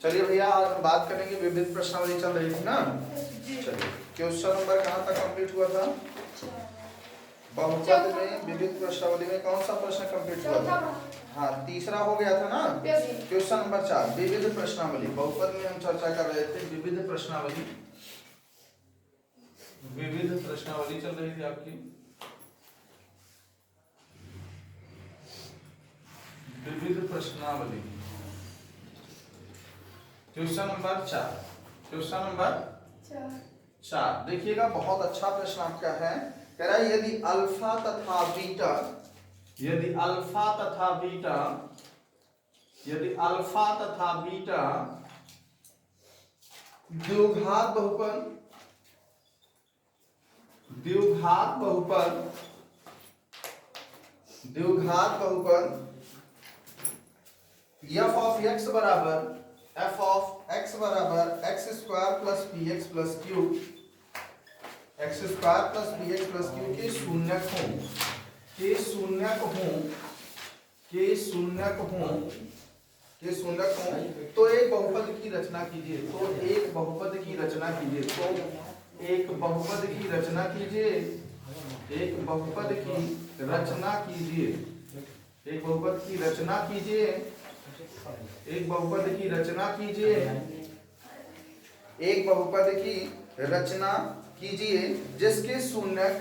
चलिए भैया आज हम बात करेंगे विविध प्रश्नावली चल रही थी ना। चलिए क्वेश्चन नंबर कहाँ तक कंप्लीट हुआ था? बहुपद में विविध प्रश्नावली में कौन सा प्रश्न कंप्लीट हुआ था? हाँ तीसरा हो गया था ना। क्वेश्चन नंबर 4 विविध प्रश्नावली। बहुपद में हम चर्चा कर रहे थे विविध प्रश्नावली। विविध प्रश्नावली चल रही थी आपकी। विविध प्रश्नावली क्वेश्चन नंबर 4। क्वेश्चन नंबर 4 देखिएगा, बहुत अच्छा प्रश्न आपका है। कह रहा है यदि अल्फा तथा बीटा, यदि अल्फा तथा बीटा, यदि अल्फा तथा बीटा द्विघात बहुपद, द्विघात बहुपद, द्विघात बहुपद f ऑफ x बराबर f ऑफ x बराबर x square plus P x plus Q, x square plus P x plus Q के शून्यक हों, के शून्यक हों, के शून्यक हों, के शून्यक हों तो एक बहुपद की रचना कीजिए। तो एक बहुपद की रचना कीजिए। तो एक बहुपद की रचना कीजिए। एक बहुपद की रचना कीजिए। एक बहुपद की रचना कीजिए। एक बहुपद की रचना कीजिए। एक बहुपद की रचना कीजिए जिसके शून्यक,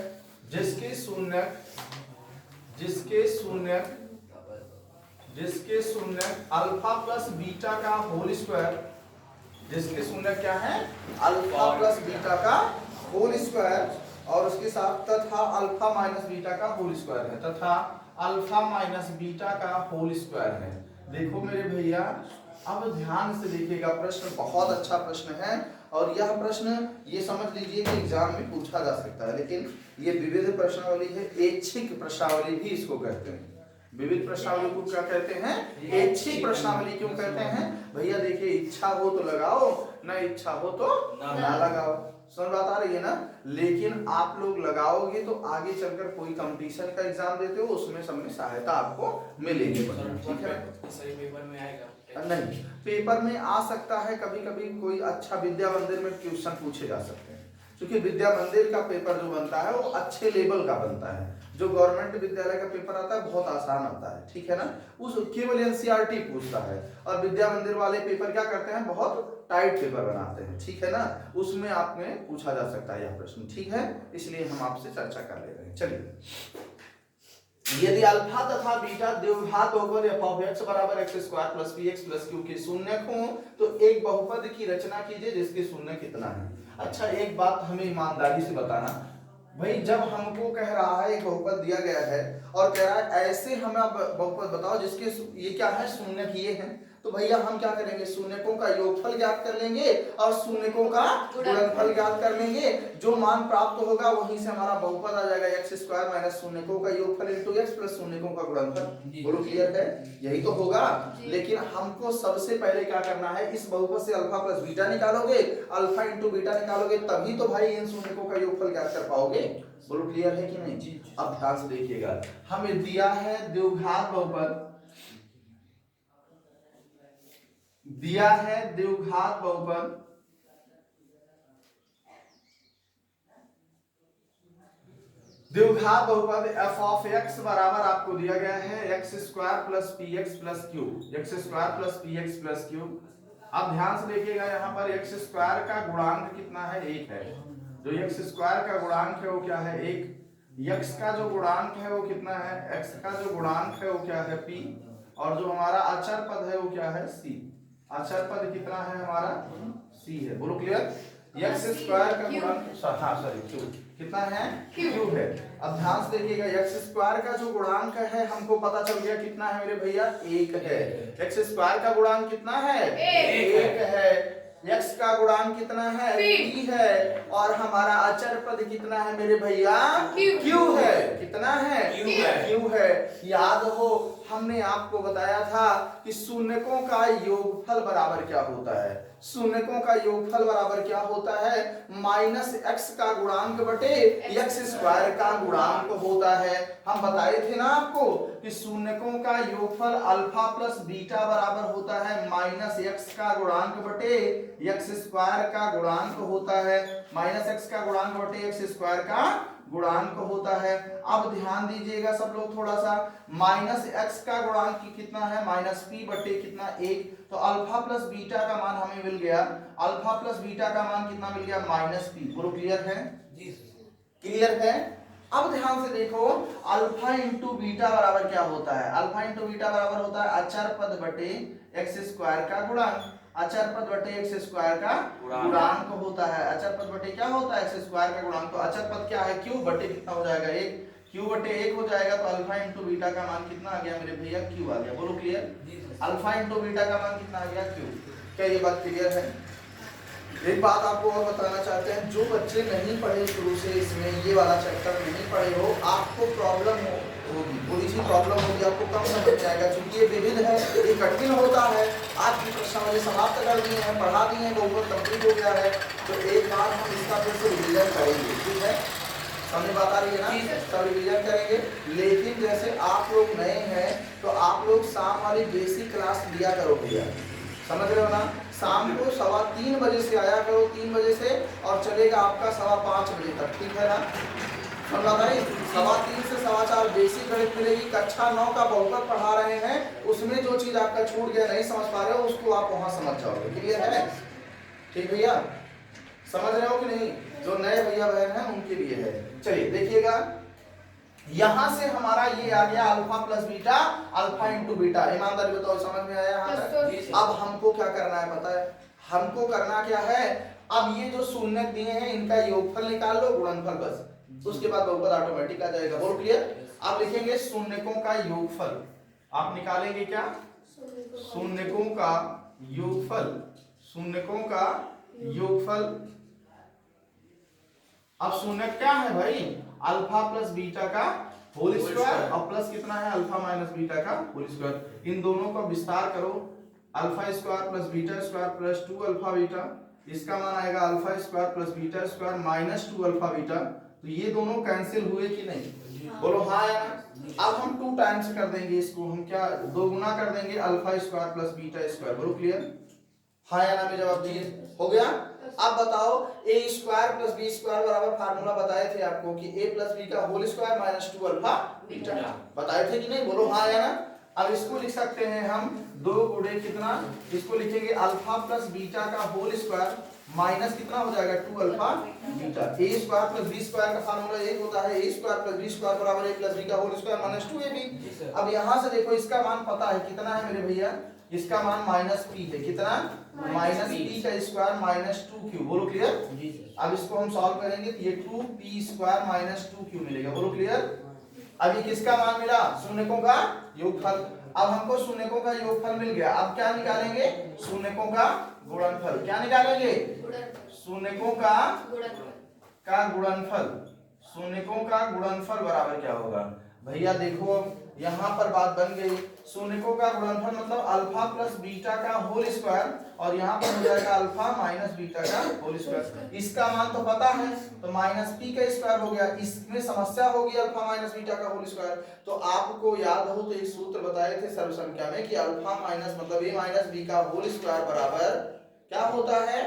जिसके शून्यक, जिसके शून्यक, जिसके शून्यक अल्फा प्लस बीटा का होल स्क्वायर, जिसके शून्यक क्या है? अल्फा प्लस बीटा का होल स्क्वायर और उसके साथ तथा अल्फा माइनस बीटा का होल स्क्वायर है, तथा अल्फा माइनस बीटा का होल स्क्वायर है। देखो मेरे भैया अब ध्यान से देखिएगा, प्रश्न बहुत अच्छा प्रश्न है और यह प्रश्न ये समझ लीजिए कि एग्जाम में पूछा जा सकता है। लेकिन ये विविध प्रश्नावली है, ऐच्छिक प्रश्नावली भी इसको कहते हैं। विविध प्रश्नावली को क्या कहते हैं? ऐच्छिक प्रश्नावली क्यों कहते हैं? भैया देखिए, इच्छा हो तो लगाओ, ना इच्छा हो तो ना लगाओ। समझ बात आ रही है ना? लेकिन आप लोग लगाओगे तो आगे चलकर कोई कंपटीशन का एग्जाम देते हो उसमें सब में सहायता आपको मिलेगी। ठीक है? सही पेपर में आएगा? नहीं, पेपर में आ सकता है कभी कभी कोई अच्छा विद्या मंदिर में क्वेश्चन पूछे जा सकते हैं, क्योंकि विद्या मंदिर का पेपर जो बनता है वो अच्छे लेवल का बनता है। जो गवर्नमेंट विद्यालय का पेपर आता है बहुत आसान आता है, ठीक है ना? उस केवल एनसीईआरटी पूछता है और विद्या मंदिर वाले पेपर क्या करते हैं? बहुत टाइट पेपर बनाते हैं, ठीक है ना? उसमें आप में पूछा जा सकता है यह प्रश्न, ठीक है? इसलिए हम आपसे चर्चा कर ले रहे हैं। चलिए, यदि अल्फा तथा बीटा द्विघात बहुपद f ऑफ x बराबर x square plus P x plus Q के शून्यक हों तो एक बहुपद की रचना कीजिए जिसके शून्यक कितना है। अच्छा, एक बात हमें ईमानदारी से बताना भाई, जब हमको कह रहा है एक बहुपद दिया गया है और कह रहा है ऐसे हमें आप बहुपद बताओ जिसके ये क्या है? शून्यक ये है, तो भैया हम क्या करेंगे? शून्यकों का योगफल ज्ञात कर लेंगे और शून्यकों का गुणनफल ज्ञात कर लेंगे। जो मान प्राप्त होगा वहीं से हमारा बहुपद आ जाएगा, एक्स स्क्वायर माइनस शून्यकों का योगफल इनटू एक्स प्लस शून्यकों का गुणनफल। बोलो क्लियर है? यही तो होगा। लेकिन हमको सबसे पहले क्या करना है? इस बहुपद से अल्फा प्लस बीटा निकालोगे, अल्फा इंटू बीटा निकालोगे, तभी तो भाई इन शून्यकों का योगफल ज्ञात कर पाओगे। बोलो क्लियर है कि नहीं? अब ध्यान से देखिएगा, हमें दिया है द्विघात बहुपद, दिया है द्विघात बहुपद, द्विघात बहुपद f ऑफ x बराबर आपको दिया गया है x square plus P x plus Q, x square plus P x plus Q. अब ध्यान से देखिएगा, यहाँ पर एक्स स्क्वायर का गुणांक कितना है? 1 है। जो एक्स स्क्वायर का गुणांक है वो क्या है? 1। x का जो गुणांक है वो कितना है? x का जो गुणांक है वो क्या है? p। और जो हमारा अचर पद है वो क्या है? c। अचर पद कितना है हमारा? c है। बोलो क्लियर? एक्स स्क्वायर का गुणांक, हाँ सॉरी, क्यू कितना है? क्यू है। अब ध्यान से देखिएगा, एक्स स्क्वायर का जो गुणांक है हमको पता चल गया कितना है मेरे भैया? 1 है। एक्स स्क्वायर का गुणांक कितना है? 1 है। एक्स का गुणांक कितना है? p है। और हमारा अचर पद कितना है मेरे भैया? q है। कितना है? q है। याद हो हमने आपको बताया था कि शून्यकों का योगफल बराबर क्या होता है। शून्यकों का योगफल बराबर क्या होता है, माइनस एक्स का गुणांक बटे एक्स स्क्वायर का गुणांक होता है। हम बताए थे ना आपको कि शून्यकों का योगफल अल्फा प्लस बीटा बराबर होता है माइनस एक्स का गुणांक बटे एक्स स्क्वायर का गुणांक होता है। माइनस एक्स का गुणांक बटे एक्स स्क्वायर का गुणांक होता है। अब ध्यान दीजिएगा सब लोग थोड़ा सा, माइनस एक्स का गुणांक कितना है, माइनस पी बटे कितना 1, तो अल्फा प्लस बीटा का मान हमें मिल गया, अल्फा प्लस बीटा का मान कितना मिल गया, माइनस पी। बोलो क्लियर है? जी क्लियर है। अब ध्यान से देखो, अल्फा इंटू बीटा बराबर क्या होता है, अल्फा इंटू बीटा बराबर होता है अचर पद बटे एक्स स्क्वायर का गुणांक। अचर पद बटे एक्स स्क्वायर का गुणांक होता है। अचर पद बटे क्या होता है, एक्स स्क्वायर का गुणांक। तो अचर पद क्या है, क्यू बटे कितना हो जाएगा 1, क्यू बटे 1 हो जाएगा। तो अल्फा इंटू बीटा का मान कितना आ गया मेरे भैया, क्यू आ गया। बोलो क्लियर? अल्फा इंटू बीटा का मान कितना आ गया, क्यू। क्या ये बात क्लियर है? एक बात आपको और बताना चाहते हैं, जो बच्चे नहीं पढ़े शुरू से इसमें ये वाला चैप्टर नहीं पढ़े हो, आपको प्रॉब्लम होगी, थोड़ी सी प्रॉब्लम होगी, आपको कम समझ में आएगा क्योंकि ये विविध है, ये कठिन होता है। आज की प्रश्न मुझे समाप्त कर दिए हैं, पढ़ा दिए हैं, बहुत कंप्लीट हो गया है। तो एक बार हम इसका फिर से रिवीजन करेंगे, ठीक है? समझ बात आ रही है ना? सब रिवीजन करेंगे। लेकिन जैसे आप लोग नए हैं तो आप लोग शाम वाली बेसिक क्लास लिया करो भैया, समझ रहे हो ना? शाम को 3:15 बजे से आया करो, 3 बजे से, और चलेगा आपका 5:15 बजे तक, ठीक है ना? समझा भाई? 3:15 से 4:15 बेसिक गणित मिलेगी। कक्षा 9 का बहुपद पढ़ा रहे हैं, उसमें जो चीज आपका छूट गया, नहीं समझ पा रहे हो, उसको आप वहां समझ जाओगे। क्लियर है? ठीक भैया, समझ रहे हो कि नहीं? जो नए भैया बहन हैं उनके लिए है। चलिए देखिएगा, यहां से हमारा ये आ गया alpha plus beta, alpha into beta. ईमानदारी बताओ, समझ में आया यहाँ तक? अब हमको क्या करना है पता है? हमको करना क्या है, अब ये जो शून्य दिए हैं इनका योगफल निकाल लो, गुणनफल बस, उसके बाद बहुपद ऑटोमेटिक आ जाएगा। बोलो क्लियर? आप लिखेंगे शून्यकों का योगफल, आप निकालेंगे क्या, शून्यकों का योगफल, शून्यकों का योगफल। अब शून्य क्या है भाई, अल्फा प्लस बीटा का होल स्क्वायर, और प्लस कितना है, अल्फा माइनस बीटा का होल स्क्वायर। इन दोनों का विस्तार करो, alpha square plus beta square plus 2 alpha beta, इसका मान आएगा alpha square plus beta square minus 2 alpha beta. तो ये दोनों कैंसिल हुए कि नहीं? बोलो हाँ या ना? अब हम 2 टाइम्स कर देंगे इसको, हम क्या 2 गुना कर देंगे alpha square plus beta square. बोलो क्लियर? हाँ या ना में जवाब दिए, हो गया। अब बताओ, a square plus b square बराबर फार्मूला बताए थे आपको कि ए प्लस बी का whole square minus 2 alpha beta, बताए थे कि नहीं? बोलो हाँ या ना? अब इसको लिख सकते हैं हम 2 गुणे कितना, इसको लिखेंगे अल्फा प्लस बीटा का होल स्क्वायर माइनस कितना हो जाएगा 2 अल्फा बीटा। ए स्क्वायर प्लस बी स्क्वायर का फार्मूला एक होता है, ए स्क्वायर प्लस बी स्क्वायर बराबर ए प्लस बी का होल स्क्वायर माइनस 2ab। अब यहाँ से देखो, इसका मान पता है कितना है मेरे भैया, इसका मान माइनस पी है, कितना, माइनस पी का स्क्वायर माइनस 2q। बोलो क्लियर? अब इसको हम सॉल्व करेंगे तो ये 2p स्क्वायर माइनस 2q मिलेगा। बोलो क्लियर? अभी किसका मान मिला, शून्यकों का योगफल। अब हमको शून्यकों का योगफल मिल गया, अब क्या निकालेंगे, शून्यकों का गुणनफल। क्या निकालेंगे, शून्यकों का गुणनफल। शून्यकों का गुणनफल बराबर क्या होगा भैया, देखो यहाँ पर बात बन गई, शून्यकों का गुणनफल मतलब अल्फा प्लस बीटा का होल स्क्वायर, और यहाँ पर हो जाएगा अल्फा माइनस बीटा का होल स्क्वायर। इसका मान तो पता है, तो माइनस पी का स्क्वायर हो गया। इसमें समस्या होगी अल्फा माइनस बीटा का होल स्क्वायर, तो आपको याद हो तो एक सूत्र बताए थे सर्व संख्या में कि अल्फा माइनस मतलब ए माइनस बी का होल स्क्वायर बराबर क्या होता है,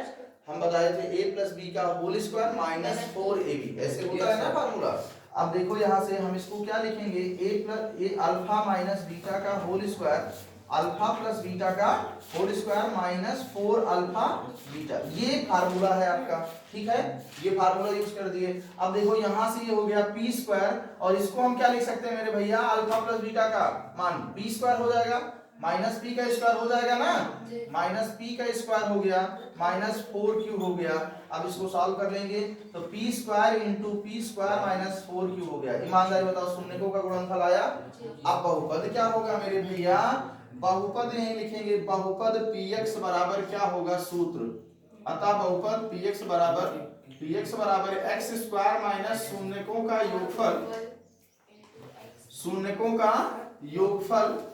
हम बताए थे ए प्लस बी का होल स्क्वायर माइनस 4ab, ऐसे होता है ना फार्मूला। अब देखो यहाँ से हम इसको क्या लिखेंगे, A plus A alpha minus beta का whole square, alpha plus beta का whole square minus 4 alpha beta, ये फार्मूला है आपका। ठीक है, ये फार्मूला यूज कर दिए। अब देखो यहाँ से ये हो गया पी स्क्वायर, और इसको हम क्या लिख सकते हैं मेरे भैया, अल्फा प्लस बीटा का मान पी स्क्वायर हो जाएगा, माइनस पी का स्क्वायर हो जाएगा ना, माइनस पी का स्क्वायर हो गया माइनस 4q हो गया। अब इसको सॉल्व कर लेंगे तो P square into P square minus 4q हो गया। ईमानदारी बताओ, शून्यकों का गुणनफल आया। अब बहुपद क्या होगा मेरे भैया, बहुपद नहीं लिखेंगे, बहुपद px बराबर क्या होगा, सूत्र, अतः बहुपद px बराबर एक्स स्क्वायर माइनस शून्यकों का योगफल, शून्यकों का योगफल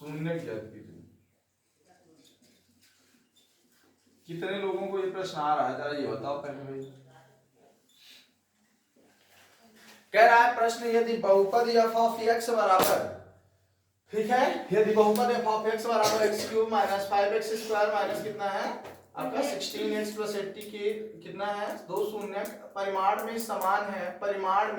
शून्य ज्ञात कीजिए। कितने लोगों को ये प्रश्न आ रहा है, जरा ये बताओ पहले भाई। कह रहा है प्रश्न, यदि बहुपद f ऑफ x बराबर, ठीक है, यदि बहुपद f ऑफ x बराबर x cube minus 5x square minus कितना है आपका 16x प्लस 80 के कितना है, दो शून्य परिमाण में समान है, परिमाण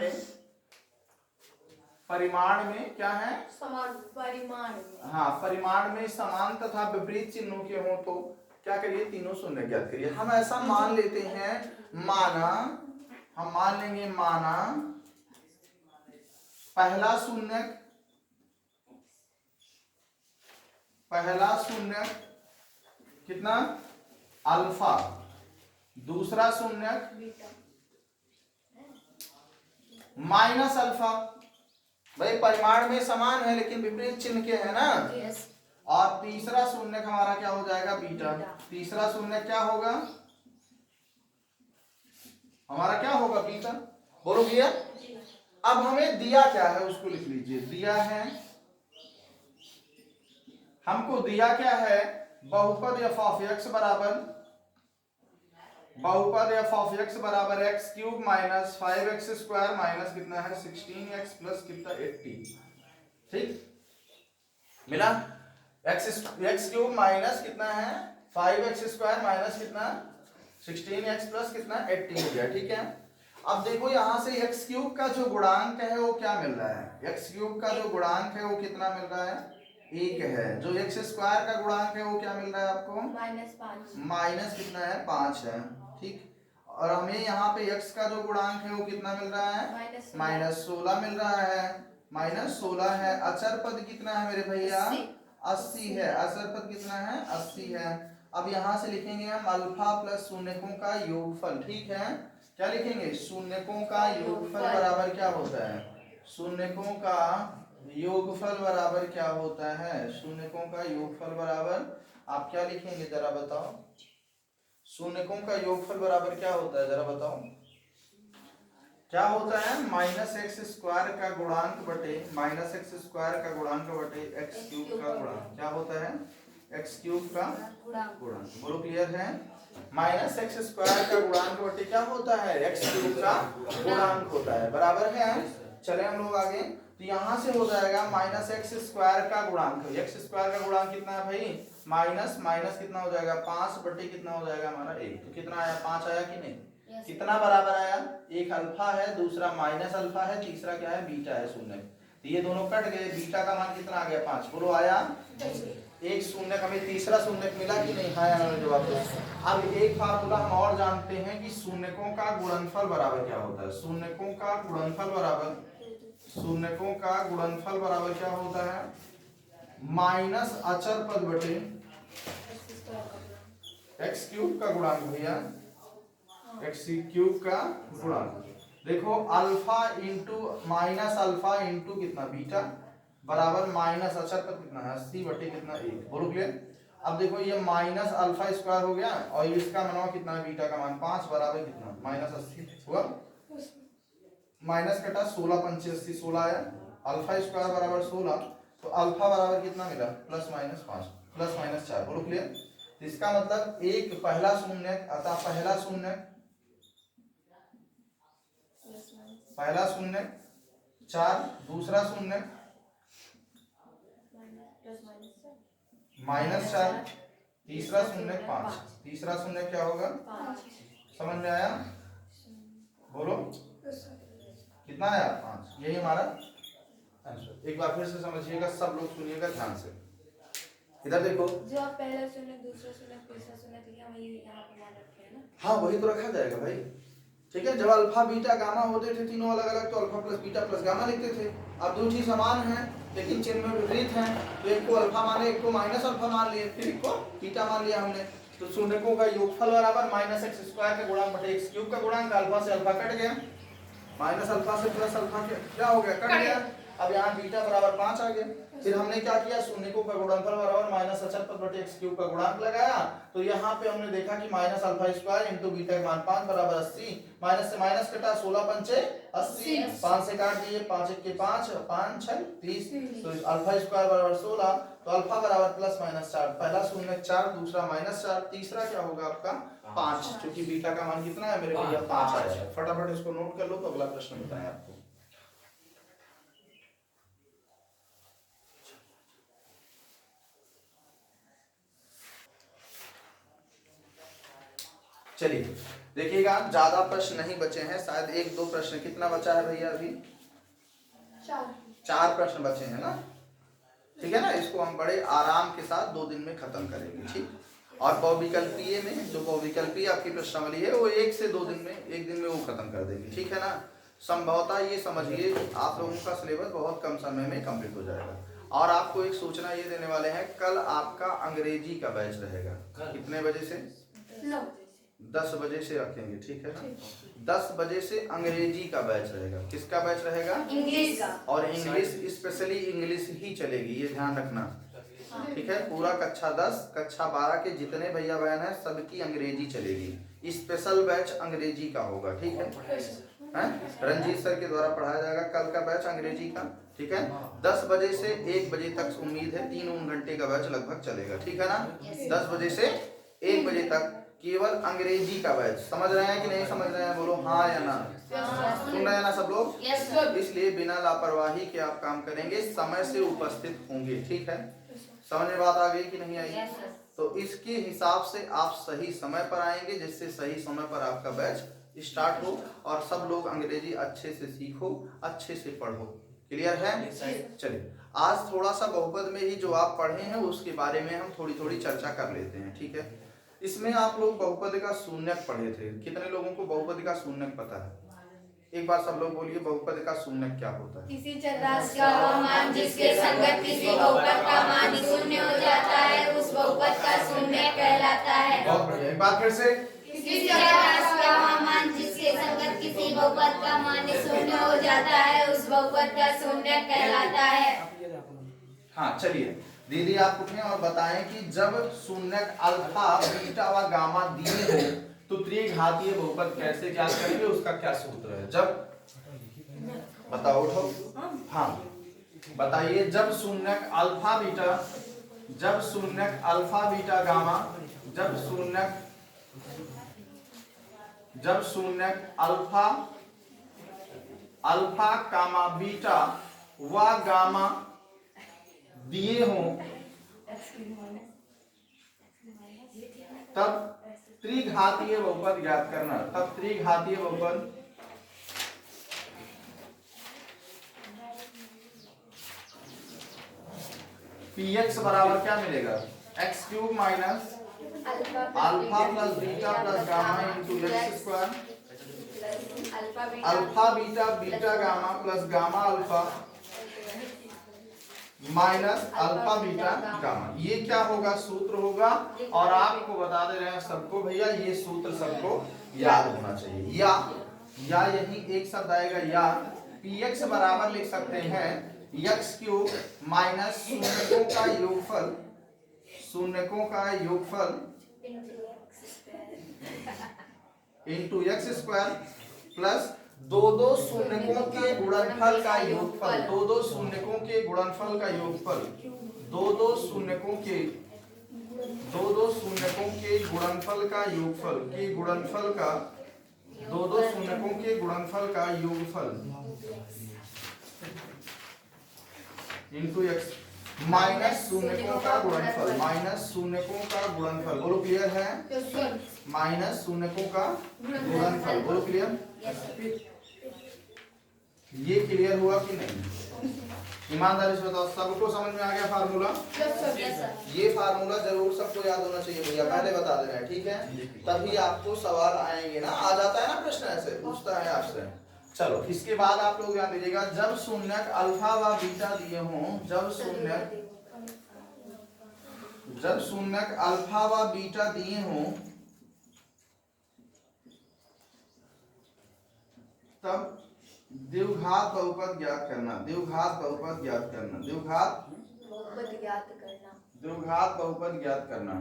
में क्या है, समान परिमाण में। हाँ, परिमाण में समान तथा विपरीत चिन्हों के हों तो क्या करिए, तीनों शून्य ज्ञात करिए। हम ऐसा मान लेते हैं, हम मान लेंगे माना पहला शून्य कितना अल्फा, दूसरा शून्य बीटा माइनस अल्फा। भाई परिमाण में समान है लेकिन विपरीत चिन्ह के है ना। यस। और तीसरा शून्य हमारा क्या हो जाएगा, बीटा। तीसरा शून्य क्या होगा हमारा, क्या होगा, बीटा। बोलो भैया। अब हमें दिया क्या है उसको लिख लीजिए। दिया है, हमको दिया क्या है, बहुपद f ऑफ x बराबर x cube minus 5x square minus कितना है 16x प्लस कितना 80, ठीक मिला। x क्यूब माइनस कितना है 5x स्क्वायर माइनस कितना 16x प्लस कितना 80 हो गया, ठीक है। अब देखो यहां से x क्यूब का जो गुणांक है वो क्या मिल रहा है, x क्यूब का जो गुणांक है वो कितना मिल रहा है, 1 है। जो x स्क्वायर का गुणांक है वो क्या मिल रहा है आपको, -5, माइनस कितना है 5 है, ठीक। और हमें यहाँ पे x का जो गुणांक है वो कितना मिल रहा है, -16 मिल रहा है, -16 है। अचर पद कितना है मेरे भैया, 80 है। अचर पद कितना है, 80 है। अब यहाँ से लिखेंगे हम अल्फा प्लस शून्यकों का योगफल, ठीक है। क्या लिखेंगे, शून्यकों का योगफल बराबर क्या होता है, शून्यकों का योगफल बराबर क्या होता है, शून्यकों का योगफल बराबर, आप क्या लिखेंगे जरा बताओ, शून्यकों का योगफल बराबर क्या होता है जरा बताओ, क्या होता है, -x स्क्वायर का गुणांक बटे x क्यूब का गुणांक, क्या होता है, x क्यूब का गुणांक। बोलो क्लियर है, -x स्क्वायर का गुणांक बटे क्या होता है, x क्यूब का गुणांक होता है, बराबर है। चले हम लोग आगे, तो यहाँ से हो जाएगा -x स्क्वायर का गुणांक, x स्क्वायर का गुणांक कितना है भाई, माइनस माइनस कितना हो जाएगा 5 बटे कितना हो जाएगा हमारा 1, तो कितना आया 5 आया कि नहीं, कितना बराबर आया, एक अल्फा है, दूसरा माइनस अल्फा है, तीसरा क्या है बीटा है, शून्य। तो ये दोनों कट गए, बीटा का मान कितना आ गया 5, बोलो आया, एक शून्य हमें तीसरा शून्य मिला कि नहीं, हाँ या ना जवाब दो। अब एक फार्मूला हम और जानते हैं कि शून्यकों का गुणनफल बराबर क्या होता है, शून्यकों का गुणनफल बराबर क्या होता है, माइनस अचर पद बटे x क्यूब का गुणांक भैया, x क्यूब का गुणांक। देखो alpha into minus alpha into कितना बीटा बराबर माइनस अचर पद कितना है 80 बटे कितना 1, बोलो क्लियर। अब देखो ये माइनस अल्फा स्क्वायर हो गया और इसका मान कितना है, बीटा का मान 5 बराबर कितना -80 हुआ, माइनस कटा 16 पंचे 80, 16 आया, अल्फा स्क्वायर बराबर 16, तो अल्फा बराबर कितना मिला +-5 +-4, बोलो क्लियर। तो इसका मतलब एक पहला शून्य, अतः पहला शून्य 4, दूसरा शून्य -4, तीसरा शून्य 5, तीसरा शून्य क्या होगा, समझ में आया, बोलो कितना आया 5, यही हमारा आंसर। एक बार फिर से समझिएगा, सब लोग सुनिएगा ध्यान से, इधर देखो, जो आप पहला शून्य, दूसरा शून्य, तीसरा शून्य लिया वही यहाँ पे मान रखे हैं ना, हाँ वही तो रखा जाएगा भाई, ठीक है। जब अल्फा बीटा गामा होते थे तीनों अलग अलग, तो alpha plus beta plus gamma लिखते थे। अब दो चीज समान हैं लेकिन चिन्ह में विपरीत हैं, तो एक को अल्फा माने, एक को माइनस अल्फा मान लिए, फिर एक को बीटा मान लिया हमने। तो शून्यकों का योगफल बराबर -x स्क्वायर का गुणांक बटे x क्यूब का गुणांक, अल्फा से अल्फा कट गया, माइनस अल्फा से प्लस अल्फा क्या हो गया, कट गया। अब यहाँ बीटा बराबर 5 आ गया, फिर हमने क्या किया, शून्यकों का गुणनफल बराबर माइनस अचर पद बटे x क्यूब का गुणांक लगाया। तो यहाँ पे हमने देखा कि minus alpha square into beta का मान 5 बराबर 80, माइनस से माइनस कटा 16 पंचे 80, 5 से काट दिए 5 1 के 5 5 6 30, तो अल्फा स्क्वायर बराबर 16, तो अल्फा बराबर प्लस माइनस 4, पहला शून्य 4, दूसरा माइनस 4, तीसरा क्या होगा आपका 5, क्योंकि बीटा का मान कितना है मेरे भैया 5 आया है। फटाफट इसको नोट कर लो तो अगला प्रश्न बताएं आपको। चलिए देखिएगा, ज्यादा प्रश्न नहीं बचे हैं, शायद 1-2 प्रश्न। कितना बचा है भैया अभी? 4 प्रश्न बचे हैं ना, ठीक है ना। इसको हम बड़े आराम के साथ 2 दिन में खत्म करेंगे, ठीक। और बहुविकल्पीय में, जो बहुविकल्पीय आपकी प्रश्नावली है वो 1 से 2 दिन में, 1 दिन में वो खत्म कर देंगे, ठीक है ना। संभवतः ये समझिए आप लोगों का सिलेबस बहुत कम समय में कंप्लीट हो जाएगा। और आपको एक सूचना ये देने वाले हैं, कल आपका अंग्रेजी का बैच रहेगा। कितने बजे से? 10 बजे से रखेंगे, ठीक है ना। 10 बजे से अंग्रेजी का बैच रहेगा। किसका बैच रहेगा? इंग्लिश का। और इंग्लिश, स्पेशली इंग्लिश ही चलेगी, ये ध्यान रखना, ठीक है। पूरा कक्षा 10, कक्षा 12 के जितने भैया बहन है सबकी अंग्रेजी चलेगी। स्पेशल बैच अंग्रेजी का होगा, ठीक है। रंजीत सर के द्वारा पढ़ाया जाएगा कल का बैच अंग्रेजी का, ठीक है। 10 बजे से 1 बजे तक उम्मीद है 3 घंटे का बैच लगभग चलेगा, ठीक है ना। 10 बजे से 1 बजे तक केवल अंग्रेजी का बैच। समझ रहे हैं कि नहीं समझ रहे हैं? बोलो हाँ या ना। सुन रहे हैं ना सब लोग? इसलिए बिना लापरवाही के आप काम करेंगे, समय से उपस्थित होंगे, ठीक है। समझ में बात आ गई कि नहीं आई? तो इसके हिसाब से आप सही समय पर आएंगे, जिससे सही समय पर आपका बैच स्टार्ट हो और सब लोग अंग्रेजी अच्छे से सीखो, अच्छे से पढ़ो। क्लियर है? चलिए आज थोड़ा सा बहुपद में ही जो आप पढ़े हैं उसके बारे में हम थोड़ी थोड़ी चर्चा कर लेते हैं, ठीक है। इसमें आप लोग बहुपद का शून्यक पढ़े थे। कितने लोगों को बहुपद का शून्यक पता है? एक बार सब लोग बोलिए, बहुपद का शून्यक क्या होता है? किसी चरराशि का वह मान जिसके संगत किसी बहुपद का मान शून्य हो जाता है, उस बहुपद का शून्यक कहलाता है। बहुत बढ़िया, एक बार फिर से। किसी चरराशि का वह मान जिसके संगत किसी बहुपद का मान शून्य हो जाता है, उस बहुपद का शून्यक कहलाता है। हाँ चलिए दीदी आप उठें और बताएं कि जब शून्यक अल्फा बीटा व गामा दिए हो तो त्रिघातीय बहुपद कैसे ज्ञात करेंगे, उसका क्या सूत्र है? जब बताओ, उठो। हाँ बताइए, जब शून्यक अल्फा बीटा, जब शून्यक अल्फा बीटा गामा, जब शून्यक अल्फा कामा बीटा व गामा दिए हों तब त्रिघातीय बहुपद ज्ञात करना। तब त्रिघातीय बहुपद px बराबर क्या मिलेगा? X cube minus alpha plus beta plus gamma into x square, alpha beta beta gamma plus gamma alpha minus alpha beta gamma. ये क्या होगा? सूत्र होगा। और आपको बता दे रहे हैं सबको भैया, ये सूत्र सबको याद होना चाहिए। या यही एक शब्द आएगा या, px बराबर लिख सकते हैं एक्स क्यूब माइनस शून्यकों का योगफल, शून्यकों का योगफल इंटू एक्स स्क्वायर प्लस दो शून्यकों के गुणनफल का योगफल, दो शून्यकों के गुणनफल का योगफल, दो शून्यकों के गुणनफल का योगफल, के गुणनफल का, दो शून्यकों के गुणनफल का योगफल इंटू एक्स माइनस शून्यकों का गुणनफल, माइनस शून्यकों का गुणनफल। बोलो क्लियर है? माइनस शून्यकों का गुणनफल, बोलो क्लियर? ये क्लियर हुआ कि नहीं? ईमानदारी से बताओ, सबको समझ में आ गया फार्मूला? ये फार्मूला जरूर सबको याद होना चाहिए भैया, पहले बता दे रहे हैं, ठीक है। तभी आपको सवाल आएंगे ना, आ जाता है ना प्रश्न, ऐसे पूछता है आपसे। चलो इसके बाद आप लोग ध्यान दीजिएगा, जब शून्यक अल्फा व बीटा दिए हों, जब शून्यक अल्फा व बीटा दिए हों तब द्विघात बहुपद ज्ञात करना, द्विघात बहुपद ज्ञात करना, द्विघात बहुपद ज्ञात करना। द्विघात बहुपद ज्ञात करना।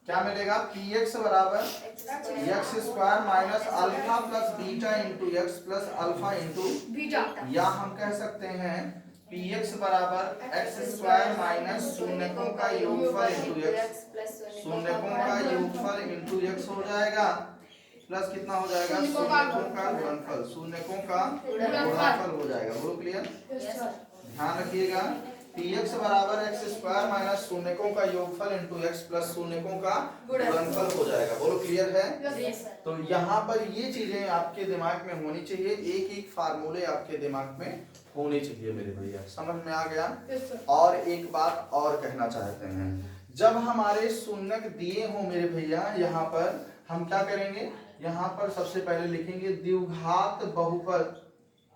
क्या मिलेगा? px बराबर x square minus alpha plus beta into x plus alpha into beta, या हम कह सकते हैं px बराबर एक्स स्क्वायर माइनस शून्यकों का योगफल इंटू एक्स, शून्यकों का योगफल इंटू एक्स हो जाएगा, प्लस कितना हो जाएगा? शून्यकों का गुणनफल, शून्यकों का गुणनफल हो जाएगा। बोलो क्लियर? ध्यान रखिएगा, px बराबर एक्स स्क्वायर माइनस शून्यकों का योगफल इंटू एक्स प्लस शून्यकों का गुणनफल हो जाएगा। बोलो क्लियर है? तो यहाँ पर ये चीजें आपके दिमाग में होनी चाहिए, एक एक फार्मूले आपके दिमाग में होने चाहिए मेरे भैया। समझ में आ गया? और एक बात और कहना चाहते हैं, जब हमारे शून्यक दिए हो मेरे भैया, यहाँ पर हम क्या करेंगे? यहाँ पर सबसे पहले लिखेंगे द्विघात बहुपद।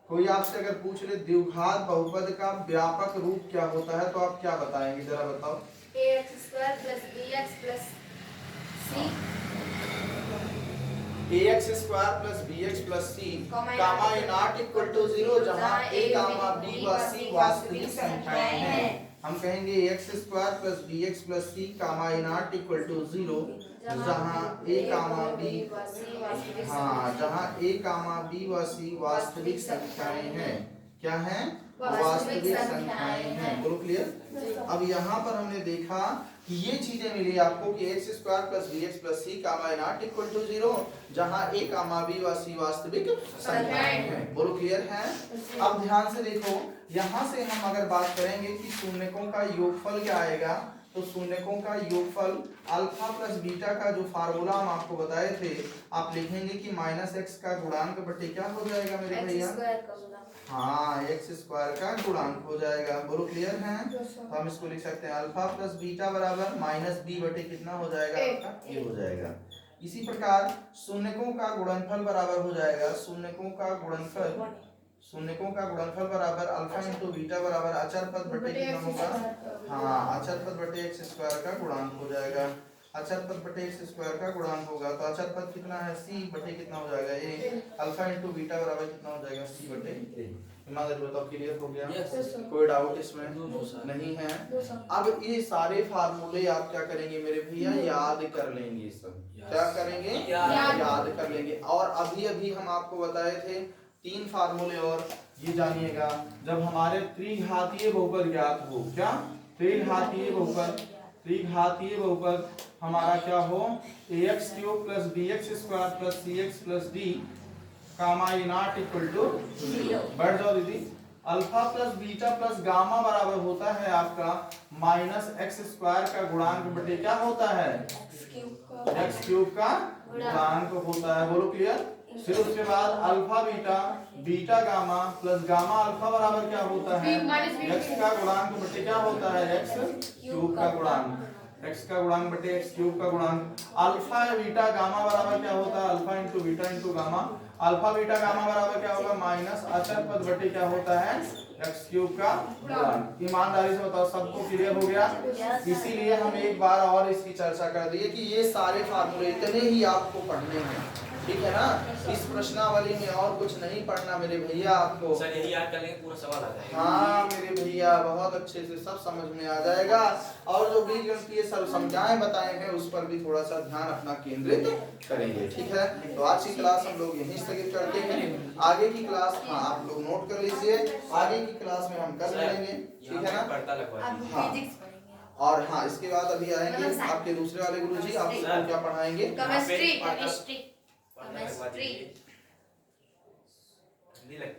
कोई आपसे अगर पूछ ले द्विघात बहुपद का व्यापक रूप क्या होता है, तो आप क्या बताएंगे? जरा बताओ। ax square plus bx plus c ax square plus bx plus c comma a not equal to 0, जहां a कामा b व c वास्तविक संख्याएं हैं। हम कहेंगे ax square plus bx plus c comma a not equal to 0, जहां a comma b, हाँ, जहां a कामा b व c वास्तविक संख्याएं हैं। क्या हैं? वास्तविक संख्याएं हैं। बोलो क्लियर? अब यहाँ पर हमने देखा कि ये चीजें मिली आपको कि x square plus b x plus c comma a not equal to 0, जहां a कामा b व c वास्तविक संख्याएं हैं। बोलो क्लियर है? अब ध्यान से देखो, यहाँ से हम अगर बात करेंगे कि शून्यकों का योगफल क्या आएगा, तो शून्यकों का योगफल अल्फा प्लस बीटा का जो फार्मूला हम आपको बताए थे, आप लिखेंगे कि माइनस एक्स का गुणांक बटे क्या हो जाएगा मेरे भैया? हाँ, एक्स स्क्वायर का गुणांक हो जाएगा। बोलो क्लियर है? तो हम इसको लिख सकते हैं अल्फा प्लस बीटा बराबर माइनस बी बटे कितना हो जाएगा? आपका ए हो जाएगा। इसी प्रकार शून्यकों का गुणनफल बराबर हो जाएगा, शून्यकों का गुणनफल, शून्यकों का गुणनफल बराबर अल्फा इंटू बीटा बराबर अचर पद बटे कितना होगा? हाँ, अचर पद बटे एक्स स्क्वायर का गुणांक हो जाएगा। अचर पद बटे एक्स स्क्वायर का गुणांक होगा, तो अचर पद कितना है? सी बटे कितना हो जाएगा? ए। अल्फा इंटू बीटा बराबर कितना हो जाएगा? सी बटे ए। ईमानदारी बताओ, क्लियर हो गया? कोई डाउट इसमें नहीं है? अब ये सारे फार्मूले आप क्या करेंगे मेरे भैया? याद कर लेंगे। सब क्या करेंगे? याद कर लेंगे। और अभी अभी हम आपको बताए थे 3 फार्मूले, और ये जानिएगा, जब हमारे त्रिघातीय बहुपद ज्ञात हो, क्या? त्रिघातीय बहुपद, त्रिघातीय बहुपद हमारा क्या हो? ax cube plus bx square plus cx plus d comma a not equal to 0। बैठ जाओ दीदी। Alpha plus beta plus gamma बराबर होता है आपका माइनस एक्स स्क्वायर का गुणांक बटे क्या होता है? एक्स क्यूब का गुणांक होता है। बोलो क्लियर? फिर उसके बाद alpha beta, beta gamma plus gamma alpha बराबर क्या होता है? एक्स का गुणांक बटे क्या होता है? एक्स क्यूब का गुणांक, एक्स का गुणांक बटे एक्स क्यूब का गुणांक। अल्फा बीटा गामा बराबर क्या होता है? Alpha into beta into gamma. Alpha beta gamma बराबर क्या होगा? माइनस अचर पद बटे क्या होता है? एक्स क्यूब का गुणांक। ईमानदारी से बताओ, सबको क्लियर हो गया? इसीलिए हम एक बार और इसकी चर्चा कर दिए कि ये सारे फार्मूले इतने ही आपको पढ़ने हैं, ठीक है ना? इस प्रश्नावली में और कुछ नहीं पढ़ना मेरे भैया आपको। सर यही याद कर लेंगे, पूरा सवाल आ जाएगा। हाँ मेरे भैया, बहुत अच्छे से सब समझ में आ जाएगा। और जो बीजगणितीय सब संख्याएं बताए हैं उस पर भी थोड़ा सा ध्यान अपना केंद्रित करेंगे, ठीक है? तो आज की क्लास हम लोग यहीं स्थगित करते हैं। आगे की क्लास, हाँ, आप लोग नोट कर लीजिए, आगे की क्लास में हम कर लेंगे, ठीक है ना? पढ़ता लगवा दीजिए। हाँ, और हाँ, इसके बाद अभी आएंगे आपके दूसरे वाले गुरुजी, आप सबको क्या पढ़ाएंगे? केमिस्ट्री, पढ़ता लगवा दीजिए। ठंडी लगती है।